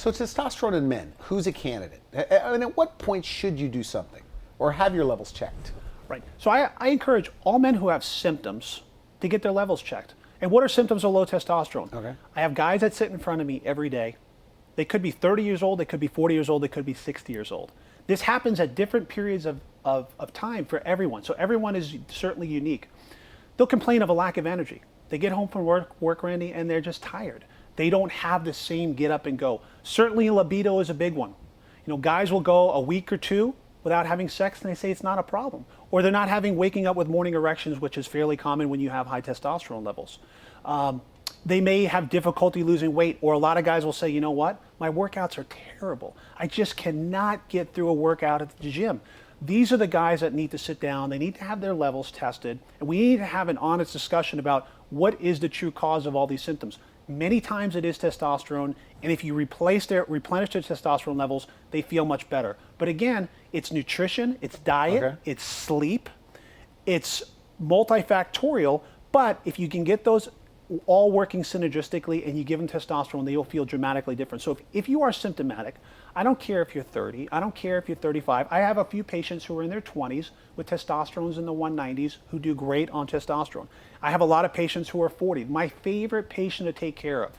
So testosterone in men, who's a candidate? And at what point should you do something or have your levels checked? Right. So I encourage all men who have symptoms to get their levels checked. And what are symptoms of low testosterone? Okay. I have guys that sit in front of me every day. They could be 30 years old, they could be 40 years old, they could be 60 years old. This happens at different periods of time for everyone. So everyone is certainly unique. They'll complain of a lack of energy. They get home from work, Randy, and they're just tired. They don't have the same get up and go. Certainly libido is a big one. You know, guys will go a week or two without having sex and they say it's not a problem. Or they're not waking up with morning erections, which is fairly common when you have high testosterone levels. They may have difficulty losing weight, or a lot of guys will say, you know what, my workouts are terrible. I just cannot get through a workout at the gym. These are the guys that need to sit down, they need to have their levels tested, and we need to have an honest discussion about what is the true cause of all these symptoms. Many times it is testosterone, and if you replenish their testosterone levels, they feel much better. But again, it's nutrition, it's diet, it's sleep, it's multifactorial, but if you can get those all working synergistically and you give them testosterone, they will feel dramatically different. So if you are symptomatic, I don't care if you're 30, I don't care if you're 35. I have a few patients who are in their 20s with testosterones in the 190s who do great on testosterone. I have a lot of patients who are 40. My favorite patient to take care of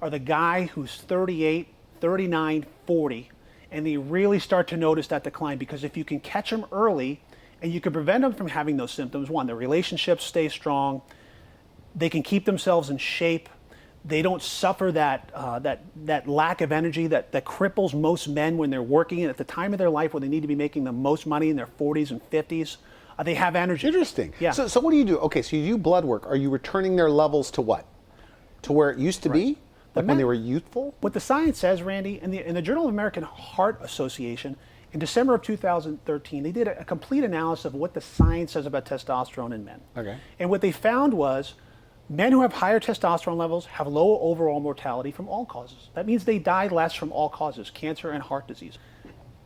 are the guy who's 38, 39, 40, and they really start to notice that decline, because if you can catch them early and you can prevent them from having those symptoms, one, their relationships stay strong, they can keep themselves in shape. They don't suffer that lack of energy that cripples most men when they're working and at the time of their life when they need to be making the most money in their 40s and 50s. They have energy. Interesting. Yeah. So what do you do? Okay, so you do blood work. Are you returning their levels to what? To where it used to be? Like when they were youthful? What the science says, Randy, in the Journal of American Heart Association, in December of 2013, they did a complete analysis of what the science says about testosterone in men. Okay. And what they found was men who have higher testosterone levels have lower overall mortality from all causes. That means they die less from all causes, cancer and heart disease.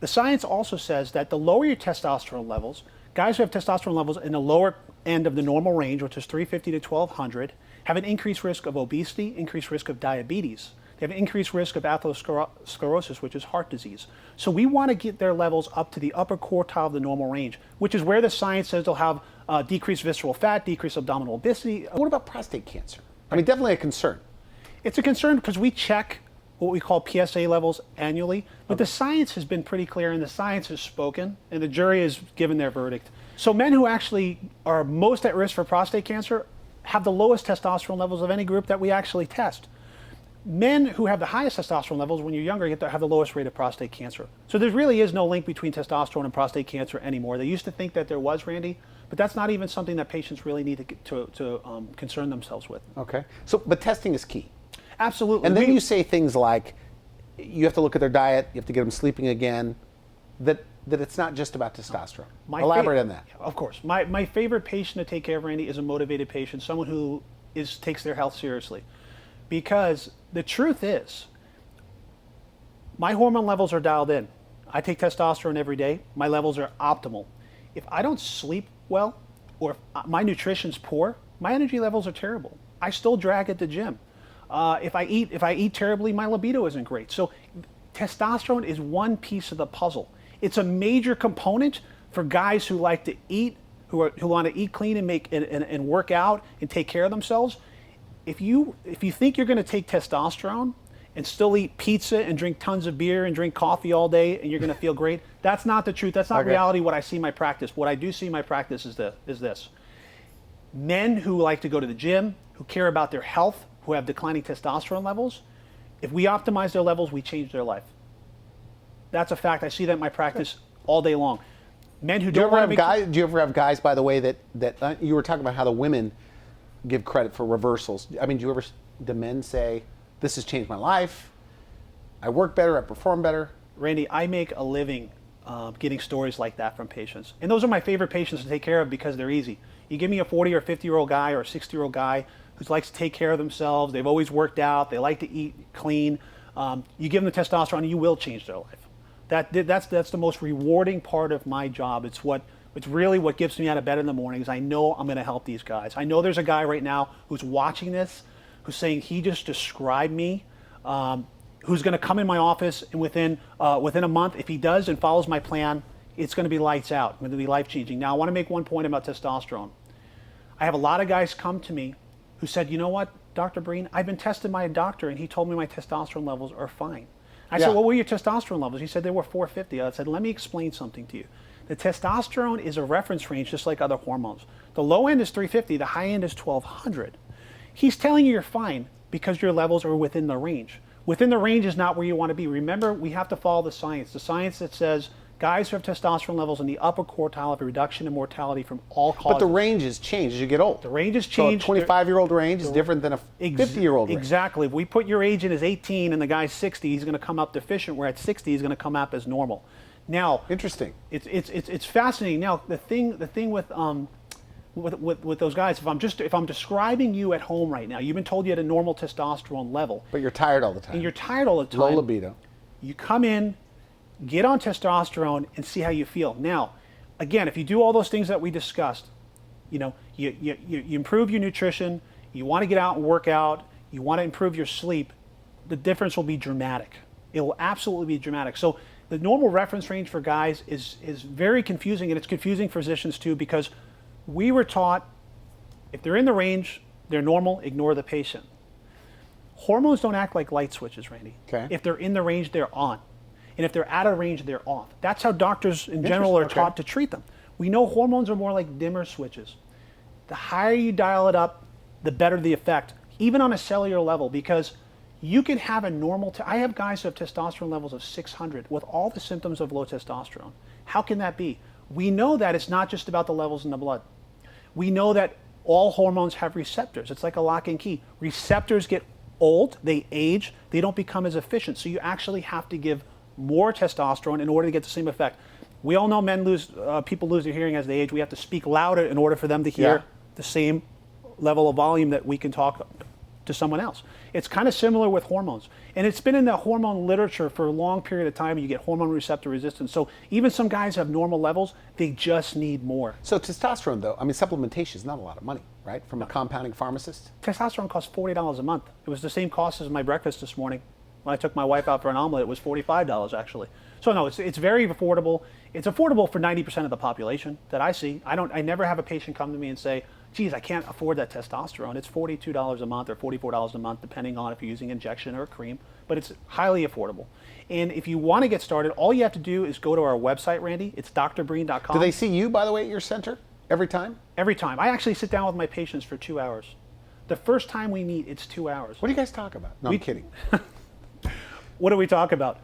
The science also says that the lower your testosterone levels, guys who have testosterone levels in the lower end of the normal range, which is 350 to 1200, have an increased risk of obesity, increased risk of diabetes. They have an increased risk of atherosclerosis, which is heart disease. So we want to get their levels up to the upper quartile of the normal range, which is where the science says they'll have decreased visceral fat, decreased abdominal obesity. What about prostate cancer? I mean, definitely a concern. It's a concern because we check what we call PSA levels annually, but the science has been pretty clear and the science has spoken and the jury has given their verdict. So men who actually are most at risk for prostate cancer have the lowest testosterone levels of any group that we actually test. Men who have the highest testosterone levels when you're younger have the lowest rate of prostate cancer. So there really is no link between testosterone and prostate cancer anymore. They used to think that there was, Randy, but that's not even something that patients really need to concern themselves with. Okay. So, but testing is key. Absolutely. And then you say things like, you have to look at their diet, you have to get them sleeping again, that it's not just about testosterone. Elaborate on that. Of course. My favorite patient to take care of, Randy, is a motivated patient, someone who takes their health seriously. Because the truth is, my hormone levels are dialed in. I take testosterone every day. My levels are optimal. If I don't sleep well, or if my nutrition's poor, my energy levels are terrible. I still drag at the gym. If I eat terribly, my libido isn't great. So testosterone is one piece of the puzzle. It's a major component for guys who like to eat, who want to eat clean and work out and take care of themselves. If you think you're going to take testosterone and still eat pizza and drink tons of beer and drink coffee all day and you're going to feel great, that's not the truth. That's not reality. What I see in my practice. What I do see in my practice is this. Men who like to go to the gym, who care about their health, who have declining testosterone levels, if we optimize their levels, we change their life. That's a fact. I see that in my practice all day long. Men who don't want to do you ever have guys, by the way, that you were talking about how the women give credit for reversals. I mean, do men say, this has changed my life, I work better, I perform better? Randy, I make a living getting stories like that from patients. And those are my favorite patients to take care of because they're easy. You give me a 40 or 50-year-old guy or a 60-year-old guy who likes to take care of themselves, they've always worked out, they like to eat clean, you give them the testosterone and you will change their life. That's the most rewarding part of my job. It's really what gets me out of bed in the mornings. I know I'm going to help these guys. I know there's a guy right now who's watching this, who's saying he just described me. who's going to come in my office and within a month, if he does and follows my plan, it's going to be lights out. It's going to be life-changing. Now, I want to make one point about testosterone. I have a lot of guys come to me who said, you know what, Dr. Breen, I've been tested by a doctor and he told me my testosterone levels are fine. I said, what were your testosterone levels? He said they were 450. I said, let me explain something to you. The testosterone is a reference range just like other hormones. The low end is 350, the high end is 1200. He's telling you you're fine because your levels are within the range. Within the range is not where you want to be. Remember, we have to follow the science that says guys who have testosterone levels in the upper quartile have a reduction in mortality from all causes. But the ranges change as you get old. The ranges change. So a 25-year-old range is different than a 50-year-old range. Exactly. If we put your age in as 18 and the guy's 60, he's going to come up deficient, where at 60 he's going to come up as normal. Now, interesting. It's fascinating. Now, the thing with those guys, if I'm describing you at home right now, you've been told you had a normal testosterone level. But you're tired all the time. And you're tired all the time. Low libido. You come in, get on testosterone, and see how you feel. Now, again, if you do all those things that we discussed, you improve your nutrition, you want to get out and work out, you want to improve your sleep, the difference will be dramatic. It will absolutely be dramatic. So the normal reference range for guys is very confusing, and it's confusing for physicians too, because we were taught if they're in the range, they're normal, ignore the patient. Hormones don't act like light switches, Randy. Okay. If they're in the range, they're on. And if they're out of range, they're off. That's how doctors in general are taught to treat them. We know hormones are more like dimmer switches. The higher you dial it up, the better the effect, even on a cellular level, because you can have a normal, I have guys who have testosterone levels of 600 with all the symptoms of low testosterone. How can that be? We know that it's not just about the levels in the blood. We know that all hormones have receptors. It's like a lock and key. Receptors get old, they age, they don't become as efficient. So you actually have to give more testosterone in order to get the same effect. We all know people lose their hearing as they age. We have to speak louder in order for them to hear the same level of volume that we can talk to someone else. It's kind of similar with hormones. And it's been in the hormone literature for a long period of time. You get hormone receptor resistance. So even some guys have normal levels, they just need more. So testosterone, though, I mean, supplementation is not a lot of money, right? From a compounding pharmacist? Testosterone costs $40 a month. It was the same cost as my breakfast this morning. When I took my wife out for an omelet, it was $45 actually. So no, it's very affordable. It's affordable for 90% of the population that I see. I never have a patient come to me and say, geez, I can't afford that testosterone. It's $42 a month or $44 a month, depending on if you're using injection or a cream, but it's highly affordable. And if you want to get started, all you have to do is go to our website, Randy. It's drbreen.com. Do they see you, by the way, at your center every time? Every time. I actually sit down with my patients for 2 hours. The first time we meet, it's 2 hours. What do you guys talk about? No, I'm kidding. What do we talk about?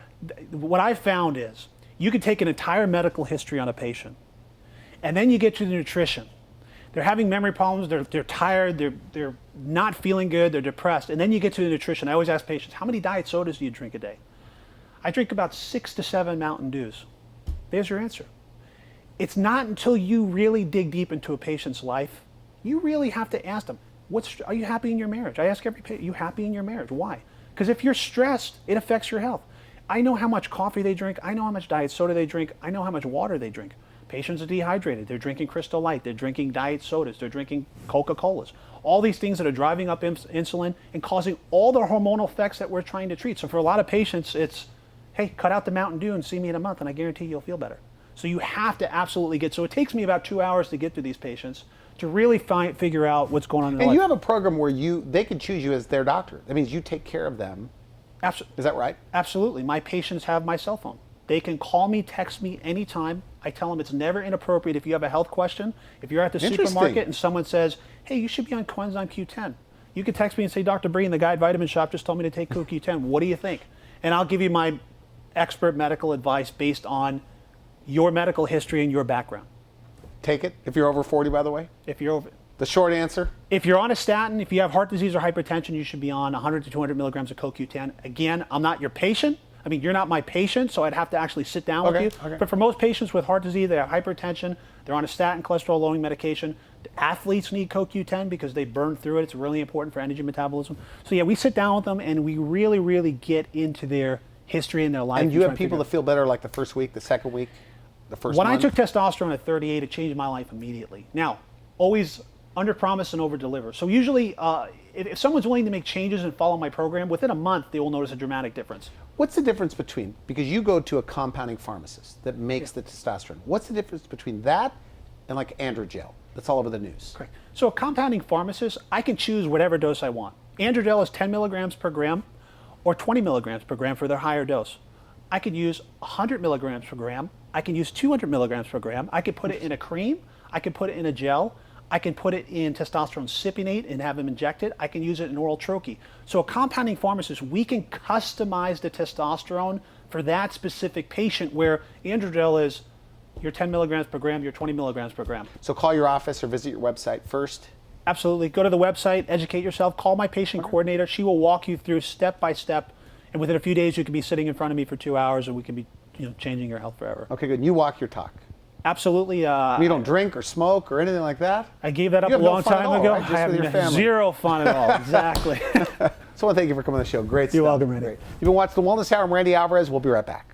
What I've found is you can take an entire medical history on a patient, and then you get to the nutrition. They're having memory problems, they're tired, they're not feeling good, they're depressed, and then you get to the nutrition. I always ask patients, how many diet sodas do you drink a day? I drink about 6 to 7 Mountain Dews. There's your answer. It's not until you really dig deep into a patient's life, you really have to ask them, are you happy in your marriage? I ask every patient, are you happy in your marriage? Why? Because if you're stressed, it affects your health. I know how much coffee they drink. I know how much diet soda they drink. I know how much water they drink. Patients are dehydrated. They're drinking Crystal Light. They're drinking diet sodas. They're drinking Coca-Colas. All these things that are driving up insulin and causing all the hormonal effects that we're trying to treat. So for a lot of patients, it's, hey, cut out the Mountain Dew and see me in a month, and I guarantee you'll feel better. So you have to absolutely so it takes me about 2 hours to get to these patients to really figure out what's going on in their life. And you have a program where they can choose you as their doctor. That means you take care of them. Absolutely. Is that right? Absolutely. My patients have my cell phone. They can call me, text me anytime. I tell them it's never inappropriate if you have a health question. If you're at the supermarket and someone says, hey, you should be on coenzyme Q10. You can text me and say, Dr. Breen, the guy at Vitamin Shop just told me to take CoQ10. What do you think? And I'll give you my expert medical advice based on your medical history and your background. Take it if you're over 40, by the way? If you're over... The short answer? If you're on a statin, if you have heart disease or hypertension, you should be on 100 to 200 milligrams of CoQ10. Again, I'm not your patient. I mean, you're not my patient, so I'd have to actually sit down with you. Okay. But for most patients with heart disease, they have hypertension, they're on a statin, cholesterol-lowering medication. Athletes need CoQ10 because they burn through it. It's really important for energy metabolism. So yeah, we sit down with them and we really, really get into their history and their life. And you have people that feel better like the first week, the second week, the first month? When I took testosterone at 38, it changed my life immediately. Now, always under promise and over deliver. So usually, if someone's willing to make changes and follow my program, within a month they will notice a dramatic difference. What's the difference between, because you go to a compounding pharmacist that makes the testosterone, what's the difference between that and like androgel that's all over the news? Correct. So a compounding pharmacist, I can choose whatever dose I want. Androgel is 10 milligrams per gram or 20 milligrams per gram for their higher dose. I could use 100 milligrams per gram. I can use 200 milligrams per gram. I could put it in a cream. I could put it in a gel. I can put it in testosterone cypionate and have them injected. I can use it in oral troche. So a compounding pharmacist, we can customize the testosterone for that specific patient, where androgel is your 10 milligrams per gram, your 20 milligrams per gram. So call your office or visit your website first. Absolutely. Go to the website, educate yourself, call my patient coordinator. She will walk you through step by step. And within a few days, you can be sitting in front of me for 2 hours and we can be changing your health forever. Okay, good. You walk your talk. Absolutely. You don't drink or smoke or anything like that? I gave that up You a have no long fun at time all, ago. right? Just I with your have family. zero fun at all. Exactly. So I want to thank you for coming on the show. Great stuff. You're welcome, Randy. Great. You've been watching The Wellness Hour. I'm Randy Alvarez. We'll be right back.